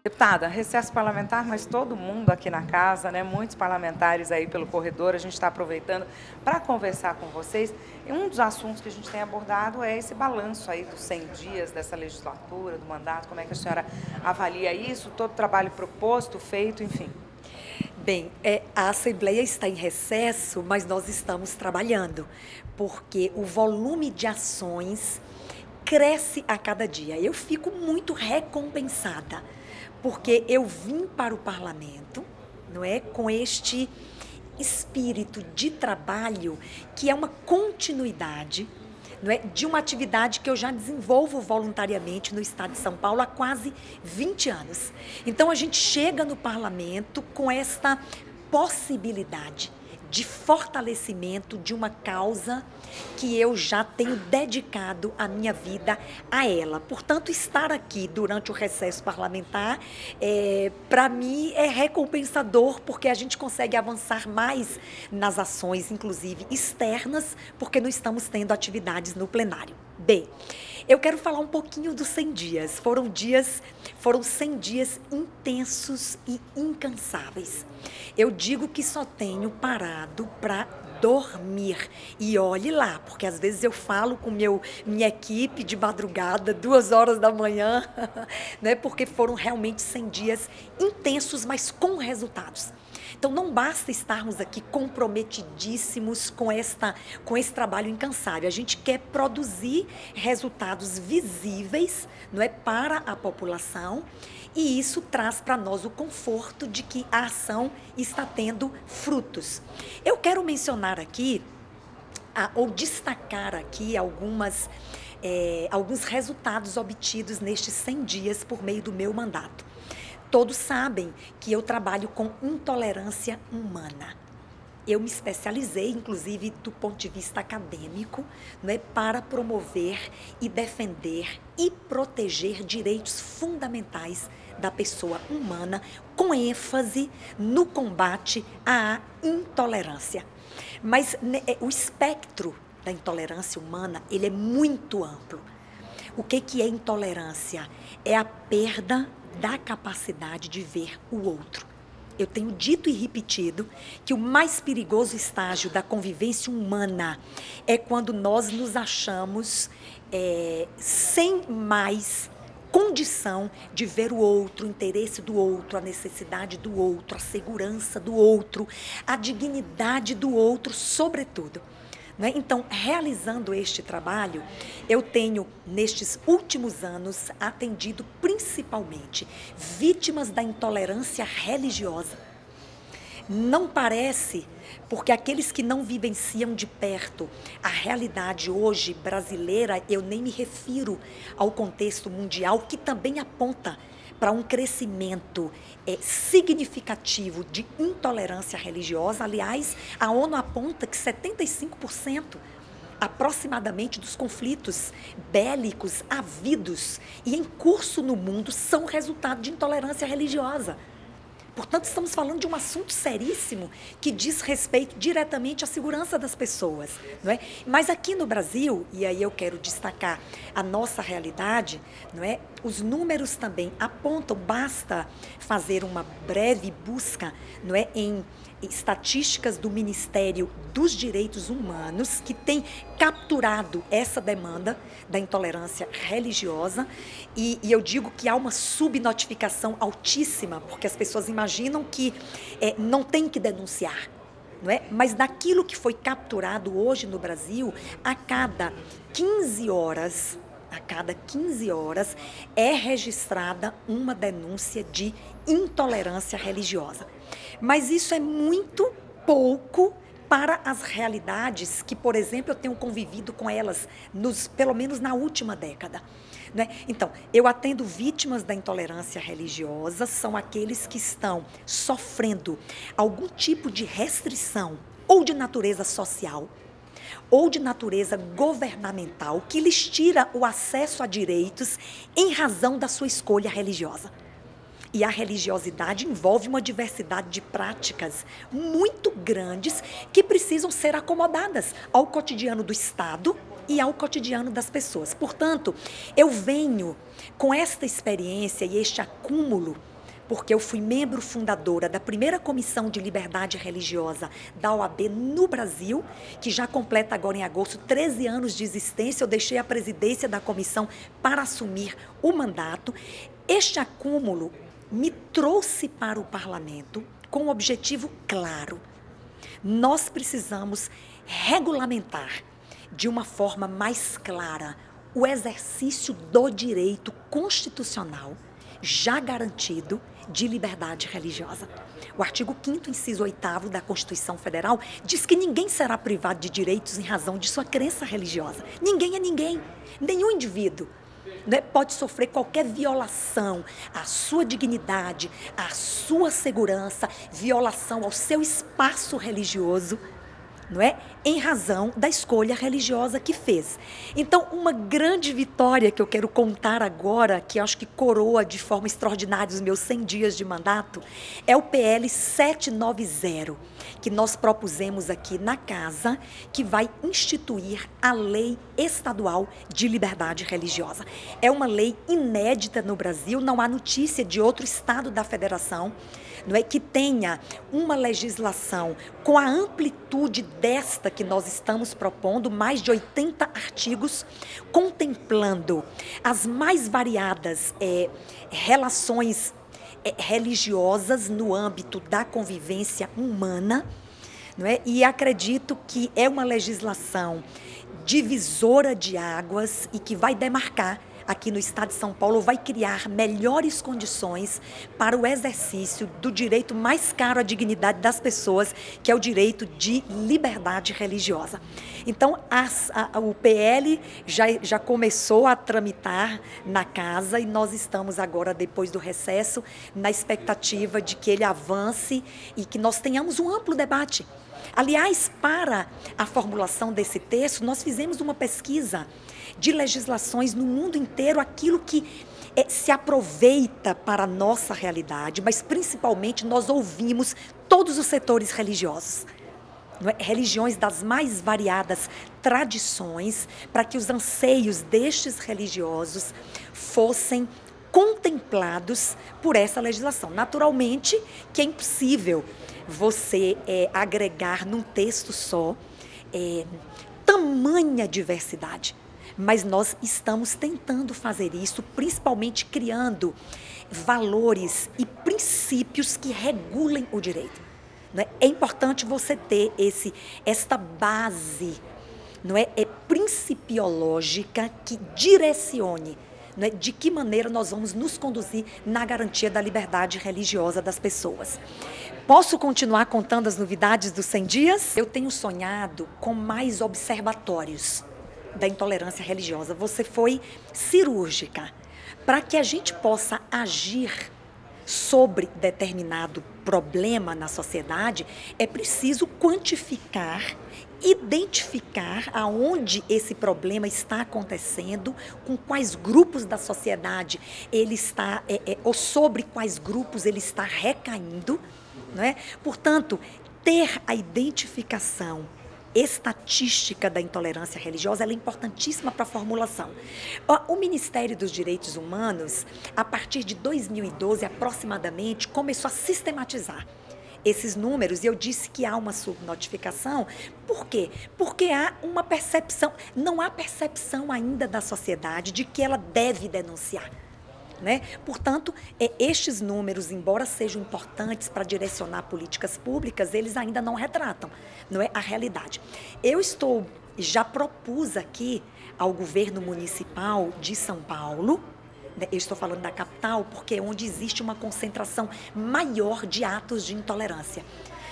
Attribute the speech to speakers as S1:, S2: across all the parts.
S1: Deputada, recesso parlamentar, mas todo mundo aqui na casa, né? Muitos parlamentares aí pelo corredor, a gente está aproveitando para conversar com vocês. E um dos assuntos que a gente tem abordado é esse balanço aí dos 100 dias dessa legislatura, do mandato, como é que a senhora avalia isso, todo o trabalho proposto, feito, enfim.
S2: Bem, a Assembleia está em recesso, mas nós estamos trabalhando, porque o volume de ações cresce a cada dia. Eu fico muito recompensada, porque eu vim para o parlamento, não é, com este espírito de trabalho que é uma continuidade, não é, de uma atividade que eu já desenvolvo voluntariamente no estado de São Paulo há quase 20 anos. Então a gente chega no parlamento com esta possibilidade de fortalecimento de uma causa que eu já tenho dedicado a minha vida a ela. Portanto, estar aqui durante o recesso parlamentar, para mim, é recompensador, porque a gente consegue avançar mais nas ações, inclusive externas, porque não estamos tendo atividades no plenário. Bem, eu quero falar um pouquinho dos 100 dias. Foram 100 dias intensos e incansáveis. Eu digo que só tenho parado para dormir. E olhe lá, porque às vezes eu falo com minha equipe de madrugada, 2 horas da manhã, né? Porque foram realmente 100 dias intensos, mas com resultados. Então não basta estarmos aqui comprometidíssimos com esse trabalho incansável. A gente quer produzir resultados visíveis, não é, para a população, e isso traz para nós o conforto de que a ação está tendo frutos. Eu quero mencionar aqui, ou destacar aqui alguns resultados obtidos nestes 100 dias por meio do meu mandato. Todos sabem que eu trabalho com intolerância humana. Eu me especializei, inclusive do ponto de vista acadêmico, não é, para promover e defender e proteger direitos fundamentais da pessoa humana, com ênfase no combate à intolerância. Mas o espectro da intolerância humana, ele é muito amplo. O que é intolerância? É a perda da capacidade de ver o outro. Eu tenho dito e repetido que o mais perigoso estágio da convivência humana é quando nós nos achamos sem mais condição de ver o outro, o interesse do outro, a necessidade do outro, a segurança do outro, a dignidade do outro, sobretudo. Então, realizando este trabalho, eu tenho, nestes últimos anos, atendido principalmente vítimas da intolerância religiosa. Não parece, porque aqueles que não vivenciam de perto a realidade hoje brasileira, eu nem me refiro ao contexto mundial, que também aponta para um crescimento significativo de intolerância religiosa. Aliás, a ONU aponta que 75% aproximadamente dos conflitos bélicos havidos e em curso no mundo são resultado de intolerância religiosa. Portanto, estamos falando de um assunto seríssimo que diz respeito diretamente à segurança das pessoas, não é? Mas aqui no Brasil, e aí eu quero destacar a nossa realidade, não é? Os números também apontam, basta fazer uma breve busca, não é, em estatísticas do Ministério dos Direitos Humanos, que tem capturado essa demanda da intolerância religiosa, e eu digo que há uma subnotificação altíssima, porque as pessoas imaginam que não tem que denunciar, não é? Mas daquilo que foi capturado hoje no Brasil, a cada 15 horas é registrada uma denúncia de intolerância religiosa. Mas isso é muito pouco para as realidades que, por exemplo, eu tenho convivido com elas, pelo menos na última década. Né? Então, eu atendo vítimas da intolerância religiosa, são aqueles que estão sofrendo algum tipo de restrição, ou de natureza social, ou de natureza governamental, que lhes tira o acesso a direitos em razão da sua escolha religiosa. E a religiosidade envolve uma diversidade de práticas muito grandes que precisam ser acomodadas ao cotidiano do Estado e ao cotidiano das pessoas. Portanto, eu venho com esta experiência e este acúmulo porque eu fui membro fundadora da primeira comissão de liberdade religiosa da OAB no Brasil, que já completa agora em agosto 13 anos de existência. Eu deixei a presidência da comissão para assumir o mandato. Este acúmulo me trouxe para o parlamento com um objetivo claro. Nós precisamos regulamentar de uma forma mais clara o exercício do direito constitucional já garantido de liberdade religiosa. O artigo 5º, inciso 8º da Constituição Federal diz que ninguém será privado de direitos em razão de sua crença religiosa. Ninguém é ninguém, nenhum indivíduo, né, pode sofrer qualquer violação à sua dignidade, à sua segurança, violação ao seu espaço religioso, não é? Em razão da escolha religiosa que fez. Então, uma grande vitória que eu quero contar agora, que acho que coroa de forma extraordinária os meus 100 dias de mandato, é o PL 790, que nós propusemos aqui na casa, que vai instituir a Lei Estadual de Liberdade Religiosa. É uma lei inédita no Brasil, não há notícia de outro estado da federação, não é, que tenha uma legislação com a amplitude desta que nós estamos propondo, mais de 80 artigos, contemplando as mais variadas relações religiosas no âmbito da convivência humana, não é? E acredito que é uma legislação divisora de águas e que vai demarcar aqui no estado de São Paulo, vai criar melhores condições para o exercício do direito mais caro à dignidade das pessoas, que é o direito de liberdade religiosa. Então, o PL já começou a tramitar na casa e nós estamos agora, depois do recesso, na expectativa de que ele avance e que nós tenhamos um amplo debate. Aliás, para a formulação desse texto, nós fizemos uma pesquisa de legislações no mundo inteiro, aquilo que se aproveita para a nossa realidade, mas principalmente nós ouvimos todos os setores religiosos, não é? Religiões das mais variadas tradições, para que os anseios destes religiosos fossem contemplados por essa legislação. Naturalmente que é impossível você agregar num texto só tamanha diversidade. Mas nós estamos tentando fazer isso, principalmente criando valores e princípios que regulem o direito. Não é? É importante você ter esta base, não é, principiológica que direcione, não é, de que maneira nós vamos nos conduzir na garantia da liberdade religiosa das pessoas. Posso continuar contando as novidades dos 100 dias? Eu tenho sonhado com mais observatórios da intolerância religiosa. Você foi cirúrgica. Para que a gente possa agir sobre determinado problema na sociedade, é preciso quantificar, identificar aonde esse problema está acontecendo, com quais grupos da sociedade ele está, ou sobre quais grupos ele está recaindo, não é? Portanto, ter a identificação estatística da intolerância religiosa, ela é importantíssima para a formulação. O Ministério dos Direitos Humanos, a partir de 2012 aproximadamente, começou a sistematizar esses números, e eu disse que há uma subnotificação. Por quê? Porque há uma percepção, não há percepção ainda da sociedade de que ela deve denunciar. Né? Portanto, estes números, embora sejam importantes para direcionar políticas públicas, eles ainda não retratam, não é, a realidade. Já propus aqui ao governo municipal de São Paulo, né, eu estou falando da capital, porque é onde existe uma concentração maior de atos de intolerância.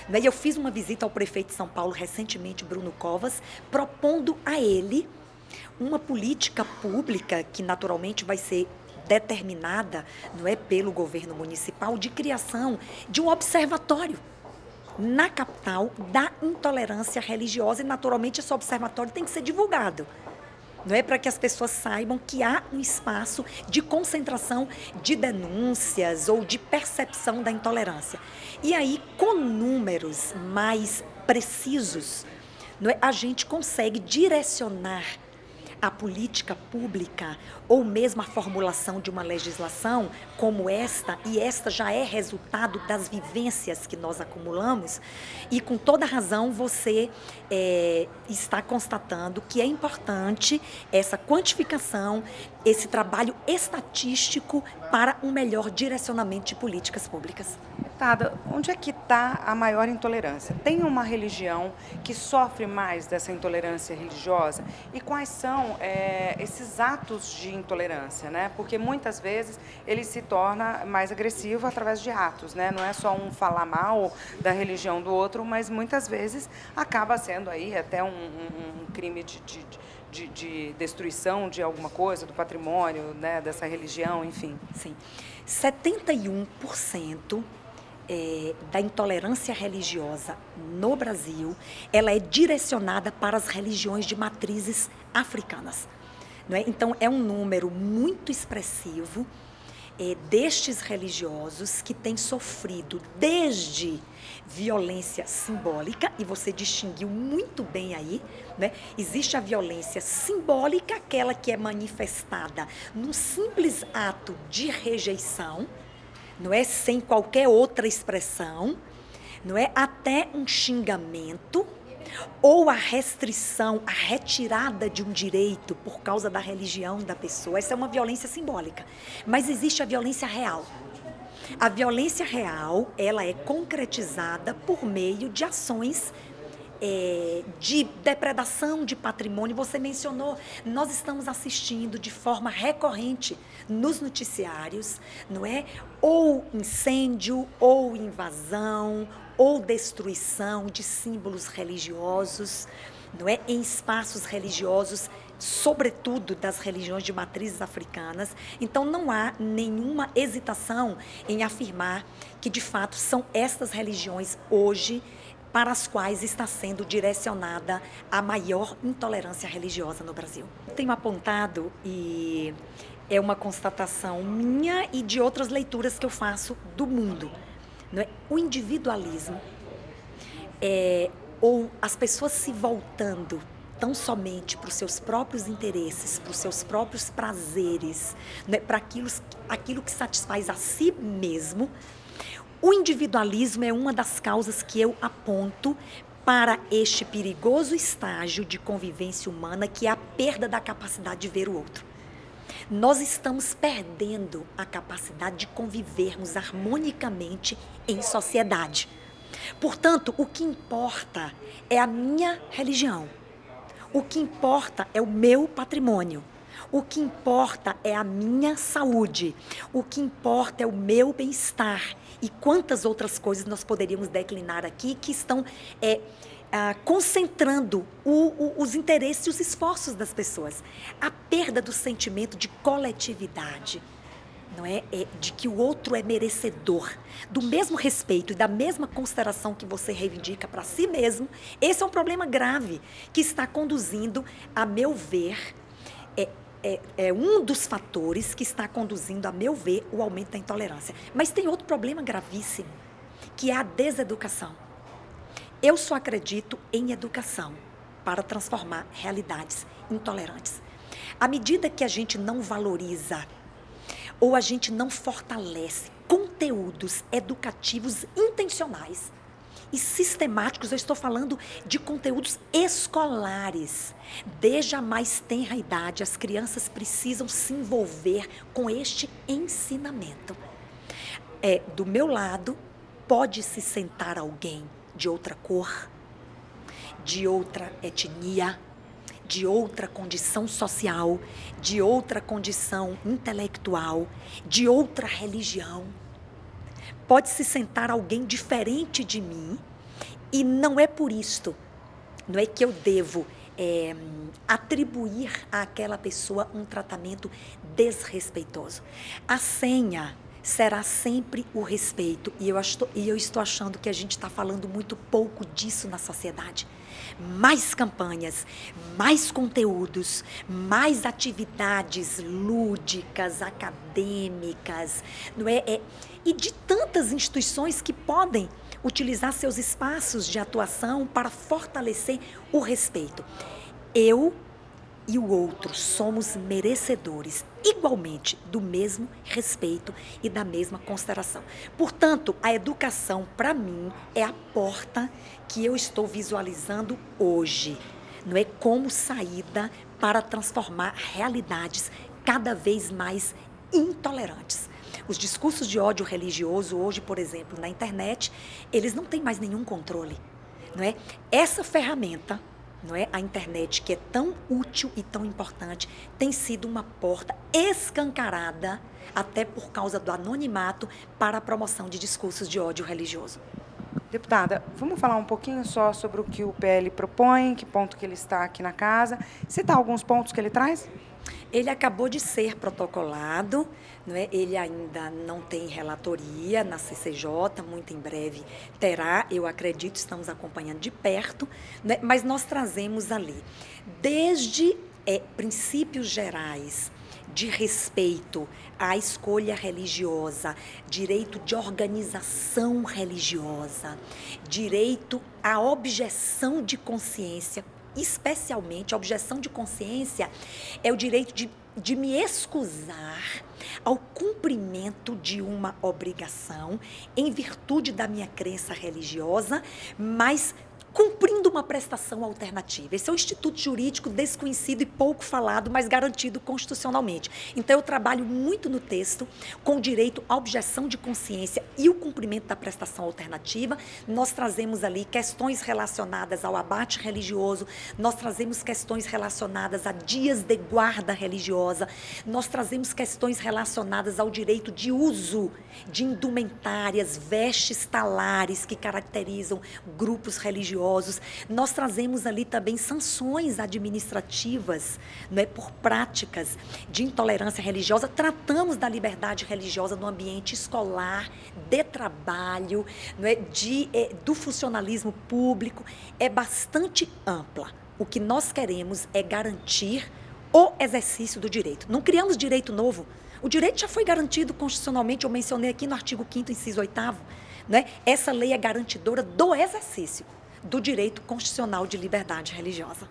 S2: Né? Eu fiz uma visita ao prefeito de São Paulo recentemente, Bruno Covas, propondo a ele uma política pública que naturalmente vai ser determinada, não é, pelo governo municipal, de criação de um observatório na capital da intolerância religiosa, e naturalmente esse observatório tem que ser divulgado, não é, para que as pessoas saibam que há um espaço de concentração de denúncias ou de percepção da intolerância. E aí, com números mais precisos, não é, a gente consegue direcionar a política pública ou mesmo a formulação de uma legislação como esta, e esta já é resultado das vivências que nós acumulamos, e com toda razão você está constatando que é importante essa quantificação, esse trabalho estatístico para um melhor direcionamento de políticas públicas.
S1: Deputada, onde é que está a maior intolerância? Tem uma religião que sofre mais dessa intolerância religiosa? E quais são esses atos de intolerância, né? Porque muitas vezes ele se torna mais agressivo através de atos, né? Não é só um falar mal da religião do outro, mas muitas vezes acaba sendo aí até um crime de destruição de alguma coisa, do patrimônio, né, dessa religião, enfim.
S2: Sim. 71% da intolerância religiosa no Brasil, ela é direcionada para as religiões de matrizes africanas. Não é? Então, é um número muito expressivo destes religiosos que têm sofrido desde violência simbólica, e você distinguiu muito bem aí, né? Existe a violência simbólica, aquela que é manifestada num simples ato de rejeição, não é, sem qualquer outra expressão, não é, até um xingamento ou a restrição, a retirada de um direito por causa da religião da pessoa. Essa é uma violência simbólica. Mas existe a violência real. A violência real, ela é concretizada por meio de ações de depredação de patrimônio. Você mencionou, nós estamos assistindo de forma recorrente nos noticiários, não é? Ou incêndio, ou invasão, ou destruição de símbolos religiosos, não é? Em espaços religiosos, sobretudo das religiões de matrizes africanas. Então, não há nenhuma hesitação em afirmar que, de fato, são estas religiões hoje para as quais está sendo direcionada a maior intolerância religiosa no Brasil. Tenho apontado, e é uma constatação minha e de outras leituras que eu faço do mundo, não é? O individualismo, ou as pessoas se voltando tão somente para os seus próprios interesses, para os seus próprios prazeres, né, para aquilo que satisfaz a si mesmo. O individualismo é uma das causas que eu aponto para este perigoso estágio de convivência humana, que é a perda da capacidade de ver o outro. Nós estamos perdendo a capacidade de convivermos harmonicamente em sociedade. Portanto, o que importa é a minha religião. O que importa é o meu patrimônio. O que importa é a minha saúde. O que importa é o meu bem-estar. E quantas outras coisas nós poderíamos declinar aqui que estão concentrando os interesses e os esforços das pessoas. A perda do sentimento de coletividade, não é? De que o outro é merecedor do mesmo respeito e da mesma consideração que você reivindica para si mesmo. Esse é um problema grave que está conduzindo, a meu ver, é um dos fatores que está conduzindo, a meu ver, o aumento da intolerância. Mas tem outro problema gravíssimo, que é a deseducação. Eu só acredito em educação para transformar realidades intolerantes. À medida que a gente não valoriza ou a gente não fortalece conteúdos educativos intencionais e sistemáticos, eu estou falando de conteúdos escolares. Desde a mais tenra idade, as crianças precisam se envolver com este ensinamento. Do meu lado, pode se sentar alguém de outra cor, de outra etnia, de outra condição social, de outra condição intelectual, de outra religião. Pode se sentar alguém diferente de mim, e não é por isto, não é que eu devo atribuir àquela pessoa um tratamento desrespeitoso. A senha será sempre o respeito, e eu estou achando que a gente está falando muito pouco disso na sociedade. Mais campanhas, mais conteúdos, mais atividades lúdicas, acadêmicas, não é? E de tantas instituições que podem utilizar seus espaços de atuação para fortalecer o respeito. Eu e o outro, somos merecedores igualmente do mesmo respeito e da mesma consideração. Portanto, a educação, para mim, é a porta que eu estou visualizando hoje, não é, como saída para transformar realidades cada vez mais intolerantes. Os discursos de ódio religioso hoje, por exemplo, na internet, eles não têm mais nenhum controle, não é? Essa ferramenta, não é, a internet, que é tão útil e tão importante, tem sido uma porta escancarada, até por causa do anonimato, para a promoção de discursos de ódio religioso.
S1: Deputada, vamos falar um pouquinho só sobre o que o PL propõe, que ponto que ele está aqui na casa. Citar alguns pontos que ele traz?
S2: Ele acabou de ser protocolado, não é? Ele ainda não tem relatoria na CCJ, muito em breve terá, eu acredito, estamos acompanhando de perto, né? Mas nós trazemos ali, desde princípios gerais de respeito à escolha religiosa, direito de organização religiosa, direito à objeção de consciência. Especialmente, a objeção de consciência é o direito de me excusar ao cumprimento de uma obrigação em virtude da minha crença religiosa, mas cumprindo uma prestação alternativa. Esse é um instituto jurídico desconhecido e pouco falado, mas garantido constitucionalmente. Então, eu trabalho muito no texto com o direito à objeção de consciência e o cumprimento da prestação alternativa. Nós trazemos ali questões relacionadas ao abate religioso, nós trazemos questões relacionadas a dias de guarda religiosa, nós trazemos questões relacionadas ao direito de uso de indumentárias, vestes talares que caracterizam grupos religiosos. Nós trazemos ali também sanções administrativas, não é, por práticas de intolerância religiosa. Tratamos da liberdade religiosa no ambiente escolar, de trabalho, não é, do funcionalismo público. É bastante ampla. O que nós queremos é garantir o exercício do direito. Não criamos direito novo. O direito já foi garantido constitucionalmente, eu mencionei aqui no artigo 5º, inciso 8º, né? Essa lei é garantidora do exercício do direito constitucional de liberdade religiosa.